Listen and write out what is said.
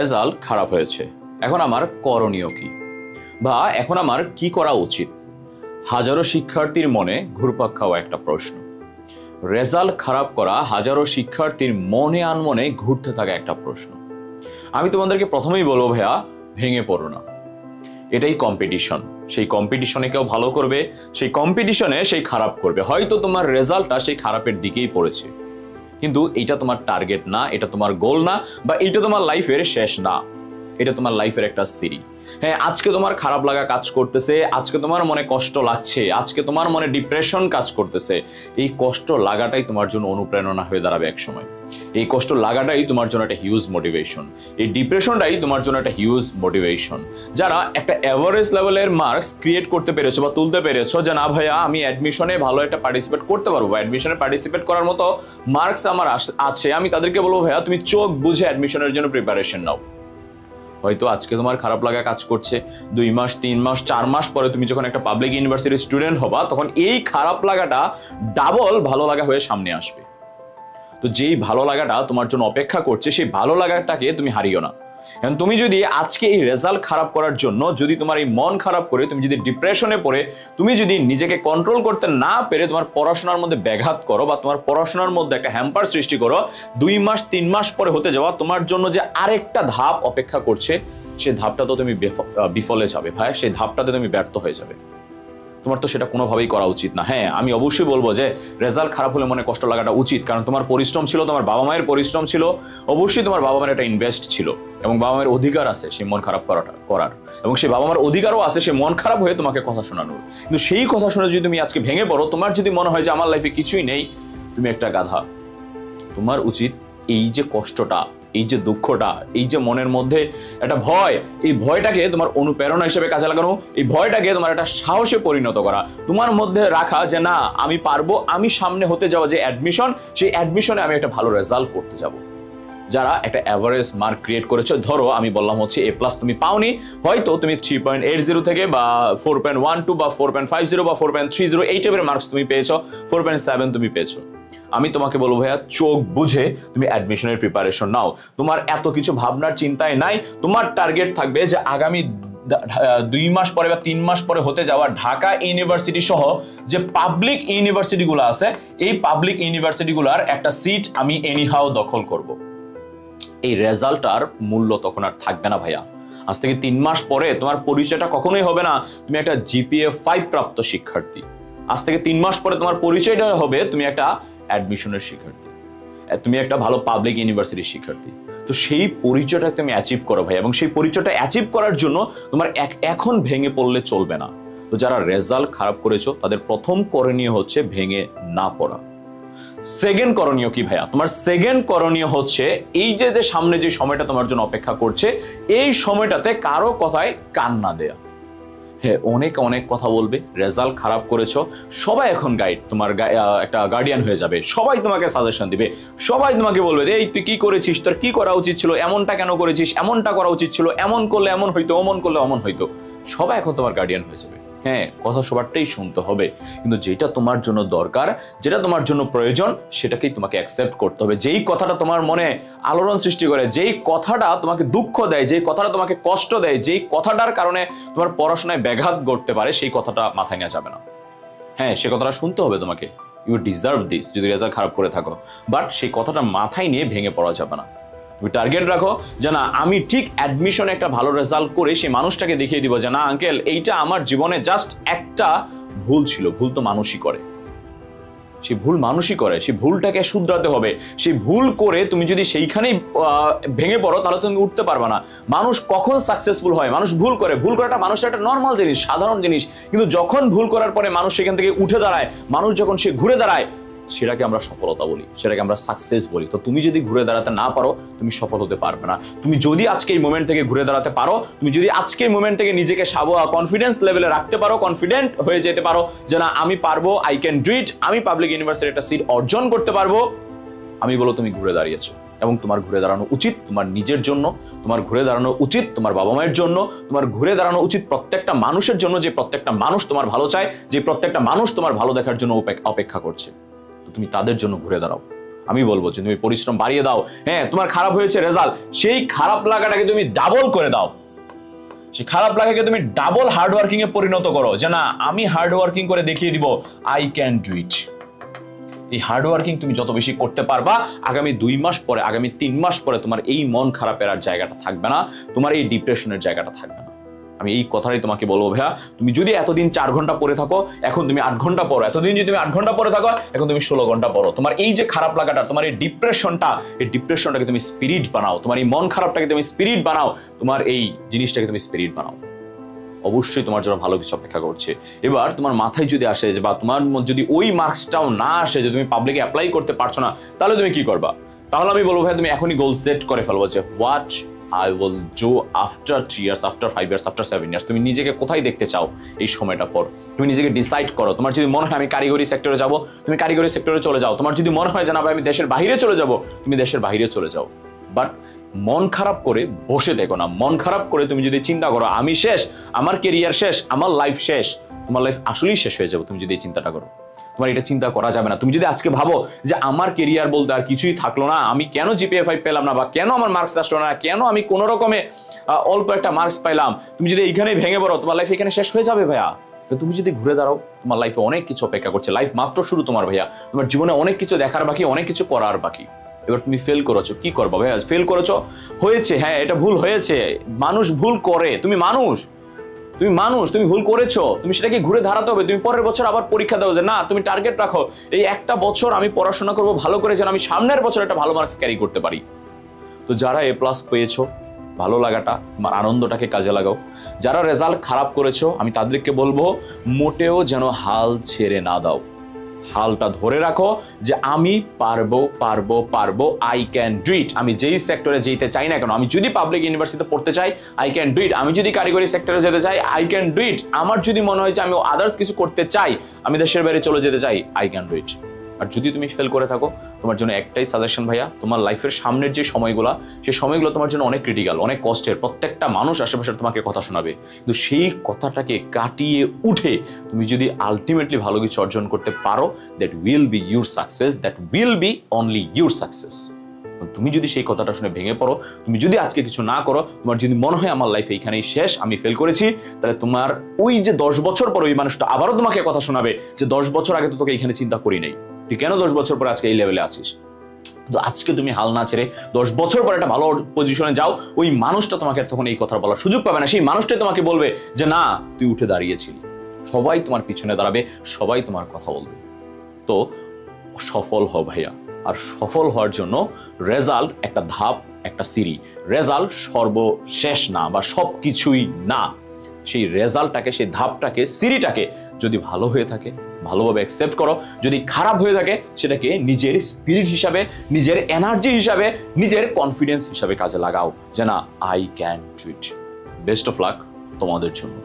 Result খারাপ হয়েছে, এখন আমার করণীয় কি বা এখন আমার কি করা উচিত? হাজারো শিক্ষার্থীর মনে ঘুরপাক খাওয়া একটা প্রশ্ন। রেজাল্ট খারাপ করা হাজারো শিক্ষার্থীর মনে আনমনে ঘুরতে থাকা একটা প্রশ্ন। আমি তোমাদেরকে প্রথমেই বলবো, ভাইয়া ভেঙে পড়ো না। এটাই কম্পিটিশন। সেই কম্পিটিশনে কেউ ভালো করবে, সেই কম্পিটিশনে সেই খারাপ করবে। হয়তো তোমার রেজাল্টটা সেই খারাপের দিকেই পড়েছে, কিন্তু এটা তোমার টার্গেট না, এটা তোমার গোল না, বা এটা তোমার লাইফের শেষ না। এটা তোমার লাইফের একটা সিঁড়ি। হ্যাঁ, আজকে তোমার খারাপ লাগা কাজ করতেছে, আজকে তোমার মনে কষ্ট লাগছে, আজকে তোমার মনে ডিপ্রেশন কাজ করতেছে। এই কষ্ট লাগাটাই তোমার জন্য অনুপ্রেরণা হয়ে দাঁড়াবে এক সময়। এই কষ্ট লাগাটাই তোমার জন্য একটা হিউজ মোটিভেশন। এই ডিপ্রেশনটাই তোমার জন্য একটা হিউজ মোটিভেশন। যারা একটা এভারেজ লেভেলের মার্কস ক্রিয়েট করতে পেরেছো বা তুলতে পেরেছো, যে না ভাইয়া আমি অ্যাডমিশনে ভালো একটা পার্টিসিপেট করতে পারবো, অ্যাডমিশনে পার্টিসিপেট করার মতো মার্কস আমার আছে, আমি তাদেরকে বলবো ভাইয়া তুমি চোখ বুঝে অ্যাডমিশনের জন্য প্রিপারেশন নাও। হয়তো আজকে তোমার খারাপ লাগা কাজ করছে, 2 মাস 3 মাস 4 মাস পরে তুমি যখন একটা পাবলিক ইউনিভার্সিটির স্টুডেন্ট হবা, তখন এই খারাপ লাগাটা ডাবল ভালো লাগা হয়ে সামনে আসবে। তো যেই ভালো লাগাটা তোমার জন্য অপেক্ষা করছে, সেই ভালো লাগাটাকে তুমি হারিও না। এখন তুমি যদি আজকে এই রেজাল্ট খারাপ করার জন্য যদি তোমার এই মন খারাপ করে তুমি যদি ডিপ্রেশনে পড়ে তুমি যদি নিজেকে কন্ট্রোল করতে না পেরে তোমার পড়াশোনার মধ্যে ব্যাঘাত করো বা তোমার পড়াশোনার মধ্যে একটা হ্যাম্পার সৃষ্টি করো, 2 মাস 3 মাস পরে হতে যাওয়া তোমার জন্য যে আরেকটা ধাপ অপেক্ষা করছে, সেই ধাপটা তো তুমি বিফলে যাবে ভাই, সেই ধাপটাতে তুমি ব্যর্থ হয়ে যাবে। তোমার তো সেটা কোনোভাবেই করা উচিত না। হ্যাঁ, আমি অবশ্যই বলবো যে রেজাল্ট খারাপ হলে মনে কষ্ট লাগাটা উচিত, কারণ তোমার পরিশ্রম ছিল, তোমার বাবা মায়ের পরিশ্রম ছিল, অবশ্যই তোমার বাবা মায়ের একটা ইনভেস্ট ছিল, এবং বাবা মায়ের অধিকার আছে সেই মন খারাপ করার, এবং সেই বাবা মার অধিকারও আছে সেই মন খারাপ হয়ে তোমাকে কথা শোনানোর। কিন্তু সেই কথা শুনে যদি তুমি আজকে ভেঙে পড়ো, তোমার যদি মনে হয় যে আমার লাইফে কিছুই নেই, তুমি একটা গাধা। তোমার উচিত এই যে কষ্টটা, এই যে দুঃখটা, এই যে মনের মধ্যে একটা ভয়, এই ভয়টাকে তোমার অনুপ্রেরণা হিসেবে কাজে লাগানো, এই ভয়টাকে তোমার একটা সাহসে পরিণত করা, তোমার মধ্যে রাখা যে না আমি পারবো, আমি সামনে হতে যাওয়া যে অ্যাডমিশন, সেই অ্যাডমিশনে আমি একটা ভালো রেজাল্ট করতে যাব। যারা একটা অ্যাভারেজ মার্ক ক্রিয়েট করেছো, ধরো আমি বললাম হচ্ছে A+ তুমি পাওনি, হয়তো তুমি 3.80 থেকে বা 4.12 বা 4.50 বা 4.30 এই টাইপের মার্কস তুমি পেয়েছো, 4.7 তুমি পেয়েছো। আমি তোমাকে বলবো ভাইয়া চোখ বুঝে তুমি অ্যাডমিশনের প্রিপারেশন নাও। তোমার এত কিছু ভাবনার চিন্তায় নাই, তোমার টার্গেট থাকবে যে আগামী 2 মাস পরে বা 3 মাস পরে হতে যাওয়া ঢাকা ইউনিভার্সিটি সহ যে পাবলিক ইউনিভার্সিটিগুলো আছে, এই পাবলিক ইউনিভার্সিটিগুলোর একটা সিট আমি এনিহাও দখল করব। এই রেজাল্টটার মূল্য তখন আর থাকবে না ভাইয়া। আজ থেকে 3 মাস পরে তোমার পরিচয়টা কখনোই হবে না তুমি একটা GPA 5 প্রাপ্ত শিক্ষার্থী। আজ থেকে 3 মাস পরে তোমার পরিচয়টা হবে তুমি একটা অ্যাডমিশনের শিক্ষার্থী, তুমি একটা ভালো পাবলিক ইউনিভার্সিটির শিক্ষার্থী। তো সেই পরিচয়টা তুমি অ্যাচিভ করো ভাই, এবং সেই পরিচয়টা অ্যাচিভ করার জন্য তোমার এখন ভেঙে পড়লে চলবে না। তো যারা রেজাল্ট খারাপ করেছো তাদের প্রথম করণীয় হচ্ছে ভেঙে না পড়া। সেকেন্ড করণীয় কি ভাইয়া? তোমার সেকেন্ড করণীয় হচ্ছে এই যে সামনে যে সময়টা তোমার জন্য অপেক্ষা করছে, এই সময়টাতে কারো কথায় কান না দেয়া। হ্যাঁ, অনেক কথা বলবে, রেজাল্ট খারাপ করেছো, সবাই এখন তোমার একটা গার্ডিয়ান হয়ে যাবে, সবাই তোমাকে সাজেশন দিবে, সবাই তোমাকে বলবে এই তুই কি করেছিস, তোর কি করা উচিত ছিল, এমনটা কেন করেছিস, এমনটা করা উচিত ছিল, এমন করলে এমন হইতো, অমন করলে অমন হইতো। সবাই এখন তোমার গার্ডিয়ান হয়ে যাবে। হ্যাঁ, কথা সবারটাই শুনতে হবে, কিন্তু যেটা তোমার জন্য দরকার, যেটা তোমার জন্য প্রয়োজন, সেটাকেই তোমাকে অ্যাকসেপ্ট করতে হবে। যেই কথাটা তোমার মনে আলোড়ন সৃষ্টি করে, যেই কথাটা তোমাকে দুঃখ দেয়, যেই কথাটা তোমাকে কষ্ট দেয়, যেই কথাটার কারণে তোমার পড়াশোনায় ব্যাঘাত ঘটতে পারে, সেই কথাটা মাথায় নেওয়া যাবে না। হ্যাঁ, সে কথাটা শুনতে হবে তোমাকে, ইউ ডিজার্ভ দিস যদি রেজাল্ট খারাপ করে থাকো, বাট সেই কথাটা মাথায় নিয়ে ভেঙে পড়া যাবে না। তুমি টার্গেট রাখো যে না আমি ঠিক অ্যাডমিশনে একটা ভালো রেজাল্ট করে সেই মানুষটাকে দেখিয়ে দিব যে না আঙ্কেল, এইটা আমার জীবনে জাস্ট একটা ভুল ছিল। ভুল তো মানুষই করে, সেই ভুল মানুষই করে, সেই ভুলটাকে শুধরাতে হবে। সেই ভুল করে তুমি যদি সেইখানেই ভেঙে পড়ো, তাহলে তুমি উঠতে পারবে না। মানুষ কখন সাকসেসফুল হয়? মানুষ ভুল করে, ভুল করাটা মানুষের একটা নর্মাল জিনিস, সাধারণ জিনিস, কিন্তু যখন ভুল করার পরে মানুষ সেখান থেকে উঠে দাঁড়ায়, মানুষ যখন সে ঘুরে দাঁড়ায়, সেটাকে আমরা সফলতা বলি, সেটাকে আমরা সাকসেস বলি। তো তুমি যদি ঘুরে দাঁড়াতে না পারো, তুমি সফল হতে পারবে না। তুমি যদি আজকে এই মোমেন্ট থেকে ঘুরে দাঁড়াতে পারো, তুমি যদি আজকে এই মোমেন্ট থেকে নিজেকে কনফিডেন্স লেভেলে রাখতে পারো, কনফিডেন্ট হয়ে যেতে পারো যে না আমি পারবো, আই ক্যান ডু ইট, আমি পাবলিক ইউনিভার্সিটির একটা সিট অর্জন করতে পারবো, আমি বলো তুমি ঘুরে দাঁড়িয়েছো। এবং তোমার ঘুরে দাঁড়ানো উচিত তোমার নিজের জন্য, তোমার ঘুরে দাঁড়ানো উচিত তোমার বাবা মায়ের জন্য, তোমার ঘুরে দাঁড়ানো উচিত প্রত্যেকটা মানুষের জন্য, যে প্রত্যেকটা মানুষ তোমার ভালো চায়, যে প্রত্যেকটা মানুষ তোমার ভালো দেখার জন্য অপেক্ষা করছে। তুমি তাদের জন্য ঘুরে দাঁড়াও। আমি বলবো যে তুমি পরিশ্রম বাড়িয়ে দাও। হ্যাঁ, তোমার খারাপ হয়েছে রেজাল্ট, সেই খারাপ লাগাটাকে তুমি ডাবল করে দাও, সেই খারাপ লাগাকে তুমি ডাবল হার্ডওয়ার্কিং এ পরিণত করো, যে না আমি হার্ডওয়ার্কিং করে দেখিয়ে দিব আই ক্যান ডু ইট। এই হার্ডওয়ার্কিং তুমি যত বেশি করতে পারবা, আগামী 2 মাস পরে, আগামী 3 মাস পরে তোমার এই মন খারাপের আর জায়গাটা থাকবে না, তোমার এই ডিপ্রেশনের জায়গাটা থাকবে না। আমি এই কথাটাই তোমাকে বলবো ভাইয়া, তুমি যদি এতদিন 4 ঘন্টা পড়ে থাকো, এখন তুমি 8 ঘন্টা পড়ো। এতদিন যদি তুমি 8 ঘন্টা পড়ে থাকো, এখন তুমি 16 ঘন্টা পড়ো। তোমার এই যে খারাপ লাগাটা, তোমার এই ডিপ্রেশনটাকে তুমি স্পিরিট বানাও, তোমার এই মন খারাপটাকে তুমি স্পিরিট বানাও, তোমার এই জিনিসটাকে তুমি স্পিরিট বানাও। অবশ্যই তোমার জন্য ভালো কিছু অপেক্ষা করছে। এবার তোমার মাথায় যদি আসে যে বা তোমার যদি ওই মার্কসটাও না আসে, যে তুমি পাবলিকে অ্যাপ্লাই করতে পারছো না, তাহলে তুমি কি করবা? তাহলে আমি বলবো ভাই তুমি এখনই গোল সেট করে ফেলবো যে what I will do after 3 years, after 5 years, after 7 years. তুমি নিজেকে কোথায় দেখতে চাও এই সময়টা পর? তুমি নিজেকে ডিসাইড করো। তোমার যদি মনে হয় আমি কারিগরি সেক্টরে যাব, তুমি কারিগরি সেক্টরে চলে যাও। তোমার যদি মনে হয় যে না ভাই আমি দেশের বাইরে চলে যাব, তুমি দেশের বাইরে চলে যাও। বাট মন খারাপ করে বসে দেখো না। মন খারাপ করে তুমি যদি চিন্তা করো আমি শেষ, আমার কেরিয়ার শেষ, আমার লাইফ শেষ, তোমার লাইফ আসলেই শেষ হয়ে যাবে তুমি যদি এই চিন্তাটা করো। তোমার এটা চিন্তা করা যাবে না। তুমি যদি আজকে ভাবো যে আমার কেরিয়ার বলতে আর কিছুই থাকলো না, আমি কেন জিপিএ 5 পেলাম না, বা কেন আমার মার্কস আসলো না, কেন আমি কোন রকমে অল্প একটা মার্কস পাইলাম, তুমি যদি এইখানেই ভেঙে পড়ো, তোমার লাইফ এখানে শেষ হয়ে যাবে ভাইয়া। তুমি যদি ঘুরে দাঁড়াও, তোমার লাইফে অনেক কিছু অপেক্ষা করছে। লাইফ মাত্র শুরু তোমার ভাইয়া। তোমার জীবনে অনেক কিছু দেখার বাকি, অনেক কিছু করার বাকি। এবার তুমি ফেল করেছো, কি করবো ভাইয়া? ফেল করেছো, হয়েছে, হ্যাঁ এটা ভুল হয়েছে, মানুষ ভুল করে, তুমি মানুষ, তুমি ভুল করেছো, তুমি সেটাকে ঘুরে দাঁড়াতে হবে। তুমি পরের বছর আবার পরীক্ষা দাও, যে না তুমি টার্গেট রাখো এই একটা বছর আমি পড়াশোনা করবো ভালো করে, যেন আমি সামনের বছর একটা ভালো মার্কস ক্যারি করতে পারি। তো যারা A+ পেয়েছো, ভালো লাগাটা, তোমার আনন্দটাকে কাজে লাগাও। যারা রেজাল্ট খারাপ করেছো, আমি তাদেরকে বলবো মোটেও যেন হাল ছেড়ে না দাও। হালটা ধরে রাখো যে আমি পারবো, আই ক্যান ডু ইট। আমি যেই সেক্টরে যেতে চাই না কেন, আমি যদি পাবলিক ইউনিভার্সিটিতে পড়তে চাই, আই ক্যান ডু ইট। আমি যদি কারিগরি সেক্টরে যেতে চাই, আই ক্যান ডু ইট। আমার যদি মনে হয় যে আমি আদার্স কিছু করতে চাই, আমি দেশের বাইরে চলে যেতে চাই, আই ক্যান ডু ইট। আর যদি তুমি ফেল করে থাকো, তোমার জন্য একটাই সাজেশন ভাইয়া, তোমার লাইফের সামনের যে সময়গুলো, সেই সময়গুলো তোমার জন্য অনেক ক্রিটিক্যাল, অনেক কষ্টের। প্রত্যেকটা মানুষ আশেপাশে তোমাকে কথা শোনাবে, কিন্তু সেই কথাটাকে কাটিয়ে উঠে তুমি যদি আলটিমেটলি ভালো কিছু অর্জন করতে পারো, that will be your success, that will be only your success. তুমি যদি সেই কথাটা শুনে ভেঙে পড়ো, তুমি যদি আজকে কিছু না করো, তোমার যদি মনে হয় আমার লাইফ এইখানেই শেষ, আমি ফেল করেছি, তাহলে তোমার ওই যে 10 বছর পর ওই মানুষটা আবারও তোমাকে কথা শোনাবে যে 10 বছর আগে তো তোকে এখানে চিন্তা করি নাই, তুই কেন 10 বছর পর আজকে এই লেভেলে আছিস? তো আজকে তুমি হাল না ছেড়ে 10 বছর পর একটা ভালো পজিশনে যাও, ওই মানুষটা তোমাকে তখন এই কথা বলার সুযোগ পাবে না। সেই মানুষটাই তোমাকে বলবে যে না তুই উঠে দাঁড়িয়েছিলি। সবাই তোমার পিছনে দাঁড়াবে, সবাই তোমার কথা বলবে। তো সফল হও ভাইয়া। আর সফল হওয়ার জন্য রেজাল্ট একটা ধাপ, একটা সিঁড়ি। রেজাল্ট সর্বশেষ না বা সবকিছুই না। সেই রেজাল্টটাকে, সেই ধাপটাকে, সিঁড়িটাকে যদি ভালো হয়ে থাকে, ভালোভাবে অ্যাকসেপ্ট করো। যদি খারাপ হয়ে থাকে, সেটাকে নিজের স্পিরিট হিসাবে, নিজের এনার্জি হিসাবে, নিজের কনফিডেন্স হিসাবে কাজে লাগাও, যে না I can do it. Best of luck তোমাদের জন্য।